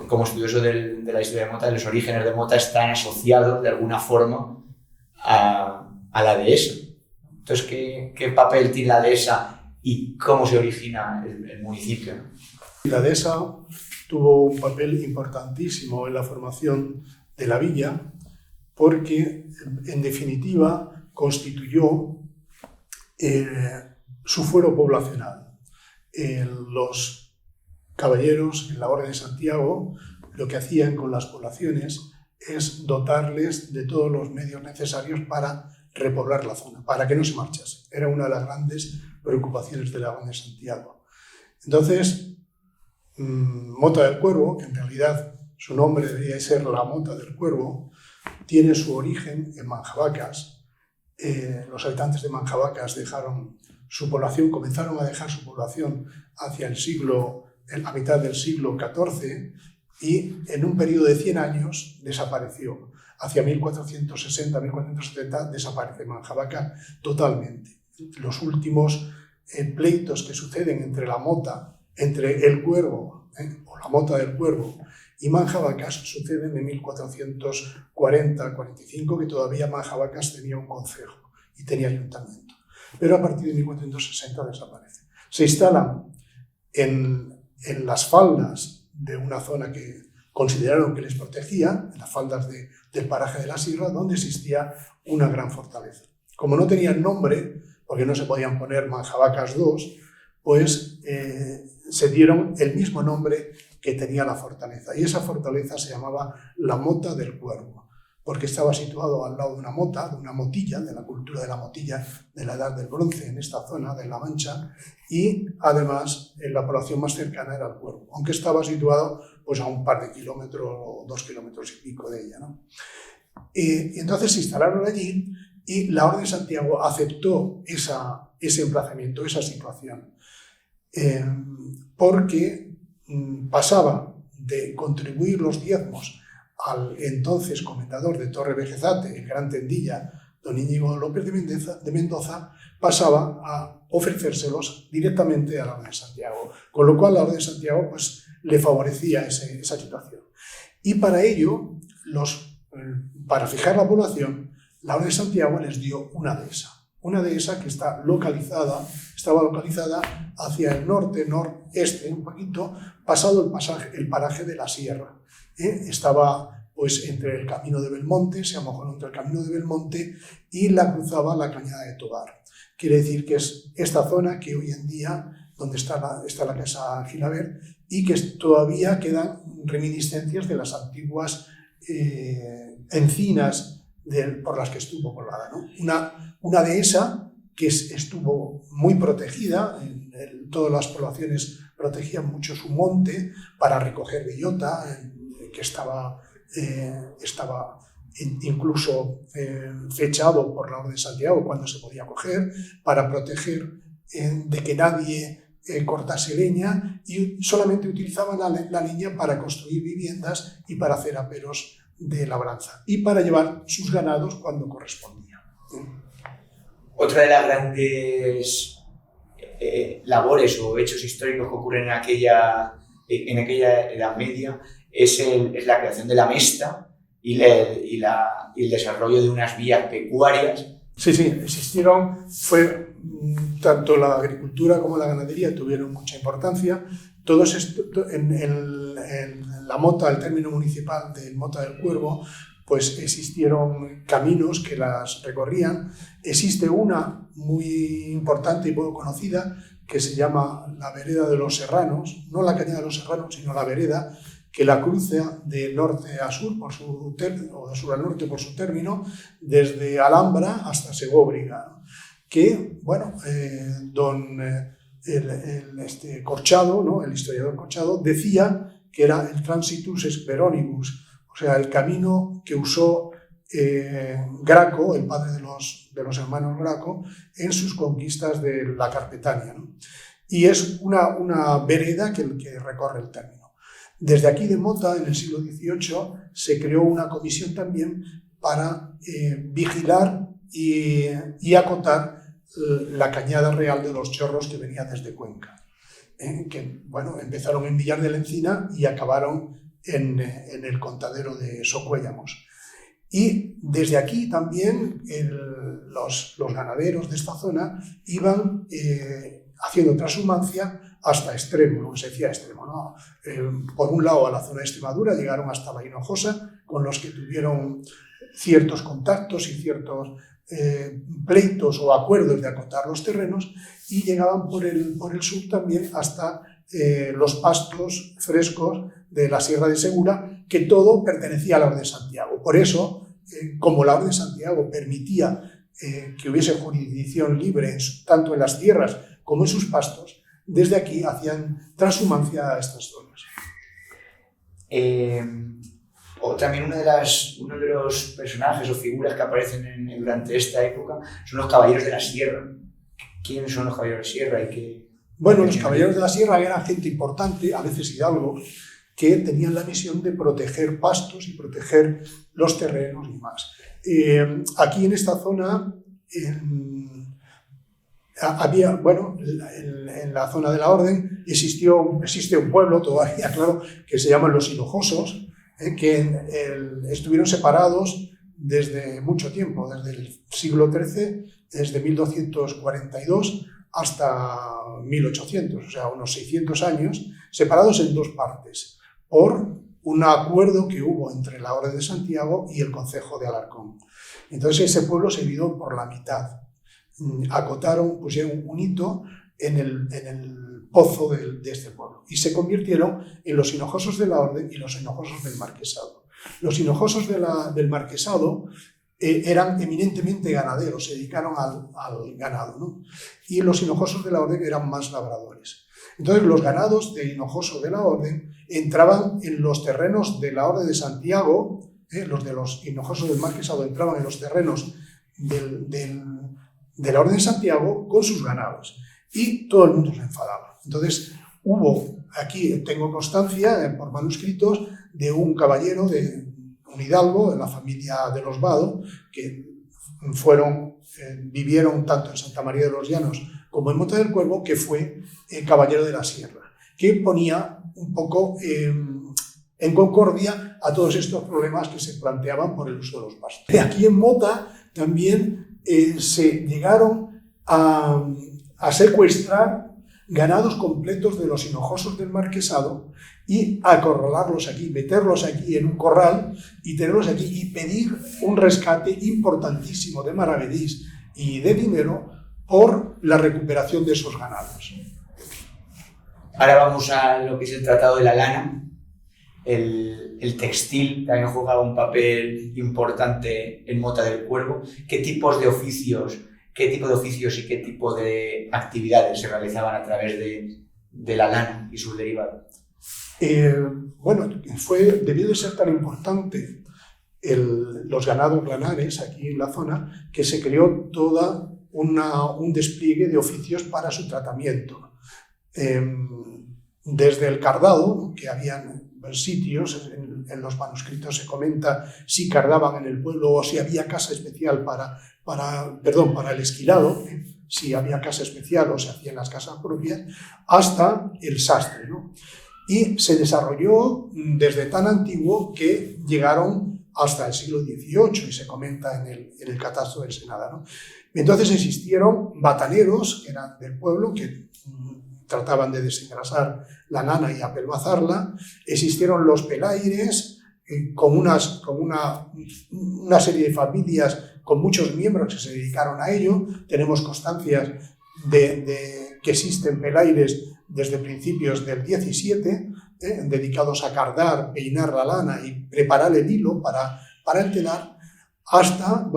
como estudioso de la historia de Mota, los orígenes de Mota están asociados de alguna forma a la dehesa. Entonces, ¿qué papel tiene la dehesa y cómo se origina el municipio? La dehesa tuvo un papel importantísimo en la formación de la villa porque, en definitiva, constituyó su fuero poblacional. Los caballeros en la Orden de Santiago lo que hacían con las poblaciones es dotarles de todos los medios necesarios para repoblar la zona, para que no se marchase. Era una de las grandes preocupaciones de la Orden de Santiago. Entonces, Mota del Cuervo, que en realidad su nombre debería ser la Mota del Cuervo, tiene su origen en Manjabacas. Los habitantes de Manjabacas comenzaron a dejar su población hacia la mitad del siglo XIV y en un periodo de 100 años desapareció. Hacia 1460-1470 desaparece Manjabaca totalmente. Los últimos pleitos que suceden entre el Cuervo, o la Mota del Cuervo, y Manjabacas suceden en 1440-45, que todavía Manjabacas tenía un concejo y tenía ayuntamiento. Pero a partir de 1460 desaparece. Se instalan en las faldas de una zona que consideraron que les protegía, en las faldas del paraje de la Sierra, donde existía una gran fortaleza. Como no tenían nombre, porque no se podían poner Manjabacas II, pues se dieron el mismo nombre que tenía la fortaleza. Y esa fortaleza se llamaba la Mota del Cuervo, porque estaba situado al lado de una motilla, de la cultura de la motilla de la Edad del Bronce, en esta zona de La Mancha, y además la población más cercana era el Cuervo, aunque estaba situado pues, a un par de kilómetros o 2 kilómetros y pico de ella, ¿no? Y entonces se instalaron allí y la Orden de Santiago aceptó ese emplazamiento, esa situación, porque pasaba de contribuir los diezmos al entonces comendador de Torrevejezate, el Gran Tendilla, don Íñigo López de Mendoza, pasaba a ofrecérselos directamente a la Orden de Santiago, con lo cual la Orden de Santiago pues, le favorecía esa situación. Y para ello, para fijar la población, la Orden de Santiago les dio una dehesa que estaba localizada hacia el noreste, un poquito, pasado el paraje de la Sierra. Estaba pues, entre el Camino de Belmonte, se llamó entre el Camino de Belmonte y la cruzaba la Cañada de Tobar. Quiere decir que es esta zona que hoy en día, donde está la Casa Gilabert, y que todavía quedan reminiscencias de las antiguas encinas por las que estuvo poblada, ¿no? Una dehesa que estuvo muy protegida, todas las poblaciones protegían mucho su monte para recoger bellota, que estaba incluso fechado por la Orden de Santiago cuando se podía coger, para proteger de que nadie cortase leña, y solamente utilizaban la leña para construir viviendas y para hacer aperos de labranza y para llevar sus ganados cuando correspondía. Otra de las grandes labores o hechos históricos que ocurren en aquella Edad Media es la creación de la Mesta y el desarrollo de unas vías pecuarias. Sí, existieron, tanto la agricultura como la ganadería tuvieron mucha importancia. En la Mota, el término municipal de Mota del Cuervo, pues existieron caminos que las recorrían. Existe una muy importante y poco conocida que se llama la Vereda de los Serranos, no la Cañada de los Serranos, sino la vereda que la cruza de norte a sur o de sur a norte por su término, desde Alhambra hasta Segóbriga, que, bueno, Corchado, ¿no? El historiador Corchado, decía que era el transitus esperonibus, o sea, el camino que usó Graco, el padre de los hermanos Graco, en sus conquistas de la Carpetania, ¿no? Y es una vereda que recorre el término. Desde aquí de Mota, en el siglo XVIII, se creó una comisión también para vigilar y acotar la cañada real de los Chorros que venía desde Cuenca, que, bueno, empezaron en Villar de la Encina y acabaron en el contadero de Socuéllamos. Y desde aquí también los ganaderos de esta zona iban haciendo transhumancia hasta extremo, lo que se decía extremo, ¿no? Por un lado a la zona de Extremadura llegaron hasta la Hinojosa, con los que tuvieron ciertos contactos y ciertos pleitos o acuerdos de acotar los terrenos, y llegaban por el sur también hasta los pastos frescos de la Sierra de Segura, que todo pertenecía a la Orden de Santiago. Por eso, como la Orden de Santiago permitía que hubiese jurisdicción libre tanto en las tierras como en sus pastos, desde aquí hacían transhumancia a estas zonas. También uno de los personajes o figuras que aparecen durante esta época son los caballeros de la Sierra. ¿Quiénes son los caballeros de la Sierra? Bueno, los caballeros de la Sierra eran gente importante, a veces hidalgos, que tenían la misión de proteger pastos y proteger los terrenos y más. Aquí en esta zona había, bueno, en la zona de la Orden existe un pueblo todavía, claro, que se llaman los Hinojosos, que estuvieron separados desde mucho tiempo, desde el siglo XIII, desde 1242 hasta 1800, o sea, unos 600 años, separados en dos partes, por un acuerdo que hubo entre la Orden de Santiago y el Concejo de Alarcón. Entonces ese pueblo se dividió por la mitad. Acotaron, pusieron un hito en el pozo de este pueblo y se convirtieron en los Hinojosos de la Orden y los Hinojosos del Marquesado. Los Hinojosos del Marquesado eran eminentemente ganaderos, se dedicaron al ganado, ¿no? Y los Hinojosos de la Orden eran más labradores. Entonces los ganados de Hinojoso de la Orden entraban en los terrenos de la Orden de Santiago, los de los Hinojosos del Marquesado entraban en los terrenos de la Orden de Santiago con sus ganados, y todo el mundo se enfadaba. Entonces aquí tengo constancia por manuscritos de un caballero, un hidalgo de la familia de los Vado, que vivieron tanto en Santa María de los Llanos como en Mota del Cuervo, que fue caballero de la Sierra, que ponía un poco en concordia a todos estos problemas que se planteaban por el uso de los pastos. Aquí en Mota también se llegaron a secuestrar ganados completos de los Hinojosos del Marquesado y acorralarlos aquí, meterlos aquí en un corral y tenerlos aquí y pedir un rescate importantísimo de maravedís y de dinero por la recuperación de esos ganados. Ahora vamos a lo que es el Tratado de la Lana. El textil también jugaba un papel importante en Mota del Cuervo. ¿Qué tipo de oficios y qué tipo de actividades se realizaban a través de la lana y sus derivados? Bueno, debió de ser tan importante los ganados lanares aquí en la zona, que se creó toda un despliegue de oficios para su tratamiento. Desde el cardado, que habían sitios, en los manuscritos se comenta si cardaban en el pueblo o si había casa especial para el esquilado, si había casa especial o se hacían las casas propias, hasta el sastre, ¿no? Y se desarrolló desde tan antiguo que llegaron hasta el siglo XVIII, y se comenta en el Catastro del Senada, ¿no? Entonces existieron bataneros, que eran del pueblo, que trataban de desengrasar la lana y apelmazarla. Existieron los pelaires, con una serie de familias con muchos miembros que se dedicaron a ello. Tenemos constancias de que existen pelaires desde principios del XVII, dedicados a cardar, peinar la lana y preparar el hilo para el telar, hasta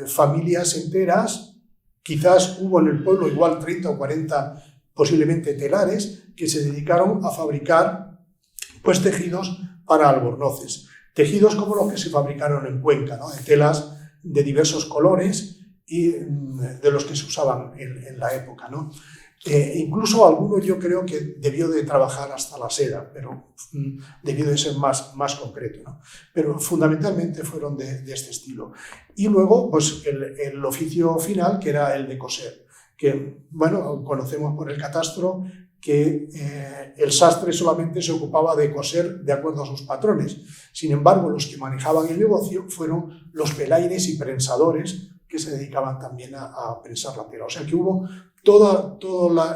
familias enteras. Quizás hubo en el pueblo igual 30 o 40 posiblemente telares, que se dedicaron a fabricar tejidos para albornoces. Tejidos como los que se fabricaron en Cuenca, ¿no? De telas de diversos colores y de los que se usaban en la época, ¿no? Incluso alguno yo creo que debió de trabajar hasta la seda, pero debió de ser más concreto, ¿no? Pero fundamentalmente fueron de este estilo. Y luego el oficio final, que era el de coser, que conocemos por el catastro que el sastre solamente se ocupaba de coser de acuerdo a sus patrones. Sin embargo, los que manejaban el negocio fueron los pelaires y prensadores que se dedicaban también a prensar la tela. O sea que hubo todo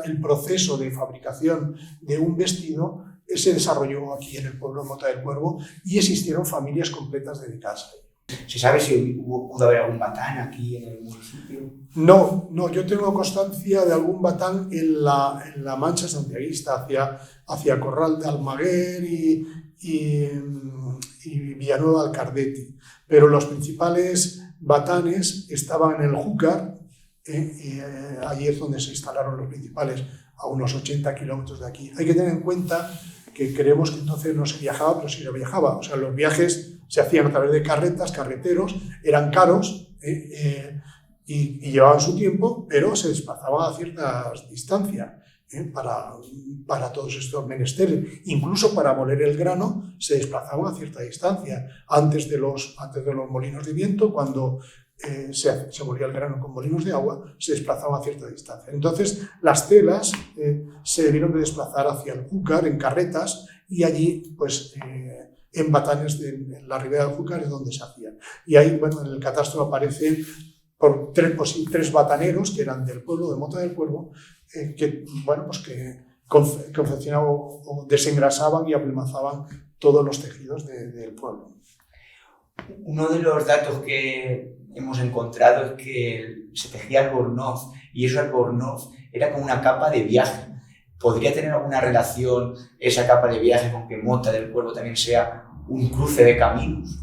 el proceso de fabricación de un vestido se desarrolló aquí en el pueblo de Mota del Cuervo y existieron familias completas dedicadas a ello. ¿Se sabe si pudo haber algún batán aquí en el municipio? No, yo tengo constancia de algún batán en la Mancha santiaguista, hacia Corral de Almaguer y Villanueva del Cardete. Pero los principales batanes estaban en el Júcar, allí es donde se instalaron los principales, a unos 80 kilómetros de aquí. Hay que tener en cuenta que creemos que entonces no se viajaba, pero sí se viajaba. O sea, los viajes se hacían a través de carretas, carreteros, eran caros y llevaban su tiempo, pero se desplazaban a ciertas distancias para todos estos menesteres. Incluso para moler el grano se desplazaban a cierta distancia. Antes de los molinos de viento, cuando se molía el grano con molinos de agua, se desplazaban a cierta distancia. Entonces, las telas se debieron de desplazar hacia el Júcar en carretas y allí, pues, en batanes en la ribera del Júcar es donde se hacían. Y ahí, bueno, en el catastro aparecen por tres bataneros que eran del pueblo de Mota del Cuervo, que confeccionaban o desengrasaban y aplemazaban todos los tejidos del pueblo. Uno de los datos que hemos encontrado es que se tejía albornoz y eso albornoz era como una capa de viaje. ¿Podría tener alguna relación esa capa de viaje con que Mota del Cuervo también sea un cruce de caminos?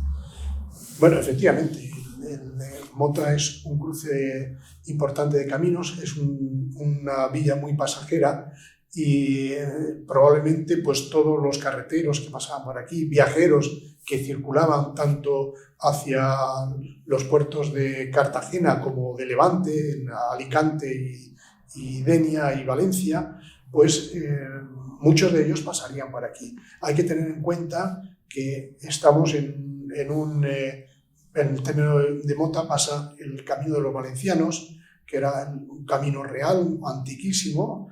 Bueno, efectivamente, Mota es un cruce importante de caminos, es una villa muy pasajera y probablemente pues todos los carreteros que pasaban por aquí, viajeros que circulaban tanto hacia los puertos de Cartagena como de Levante, en Alicante y Denia y Valencia, pues muchos de ellos pasarían por aquí. Hay que tener en cuenta que estamos en el término de Mota pasa el camino de los valencianos, que era un camino real, antiquísimo.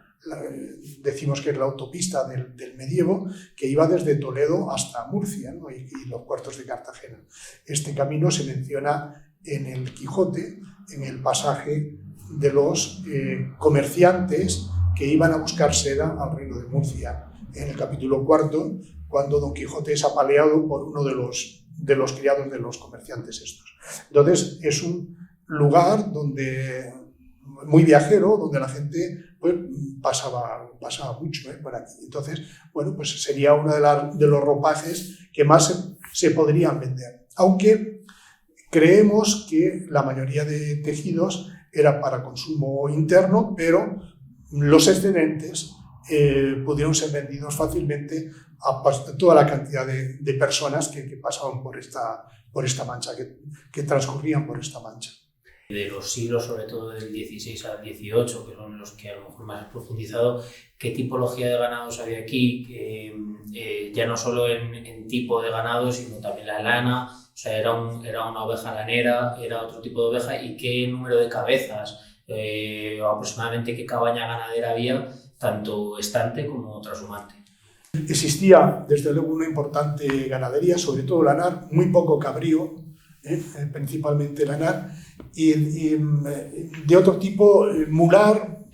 Decimos que es la autopista del medievo, que iba desde Toledo hasta Murcia, ¿no? y los puertos de Cartagena. Este camino se menciona en el Quijote, en el pasaje de los comerciantes que iban a buscar seda al reino de Murcia. En el capítulo 4, cuando Don Quijote es apaleado por uno de los criados de los comerciantes estos. Entonces, es un lugar muy viajero, donde la gente pues, pasaba mucho por aquí. Entonces, bueno, pues sería uno de los ropajes que más se podrían vender. Aunque creemos que la mayoría de tejidos era para consumo interno, pero los excedentes pudieron ser vendidos fácilmente a toda la cantidad de personas que pasaban por esta mancha, que transcurrían por esta mancha. De los siglos, sobre todo del 16 al 18, que son los que a lo mejor más he profundizado, ¿qué tipología de ganados había aquí? Ya no solo en tipo de ganado, sino también la lana, o sea, era una oveja lanera, era otro tipo de oveja, y qué número de cabezas, aproximadamente qué cabaña ganadera había, tanto estante como trashumante. Existía, desde luego, una importante ganadería, sobre todo lanar, muy poco cabrío, principalmente lanar, y de otro tipo, mular,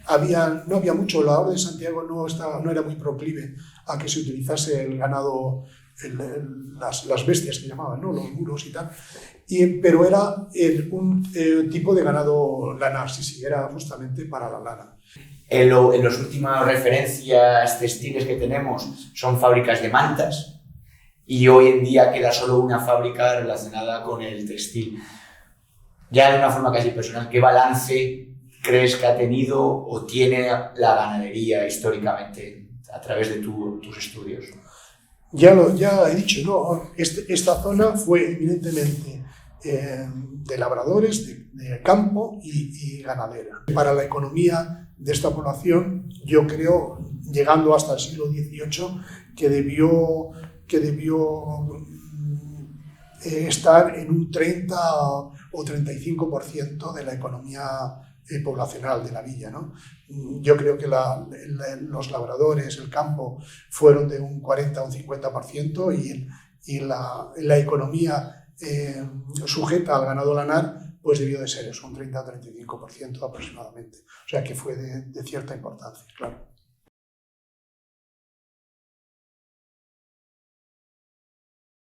no había mucho. La Orden de Santiago no era muy proclive a que se utilizase el ganado, las bestias que llamaban, ¿no? Los muros y tal, pero era un tipo de ganado lanar, sí, era justamente para la lana. En las últimas referencias textiles que tenemos son fábricas de mantas y hoy en día queda solo una fábrica relacionada con el textil. Ya de una forma casi personal, ¿qué balance crees que ha tenido o tiene la ganadería históricamente a través de tus estudios? Ya he dicho, ¿no? Esta zona fue evidentemente de labradores, de campo y ganadera. Para la economía de esta población, yo creo, llegando hasta el siglo XVIII, que debió estar en un 30 o 35% de la economía poblacional de la villa, ¿no? Yo creo que los labradores, el campo, fueron de un 40 a un 50% y la economía sujeta al ganado lanar pues debió de ser eso, un 30 o 35% aproximadamente. O sea que fue de cierta importancia, claro.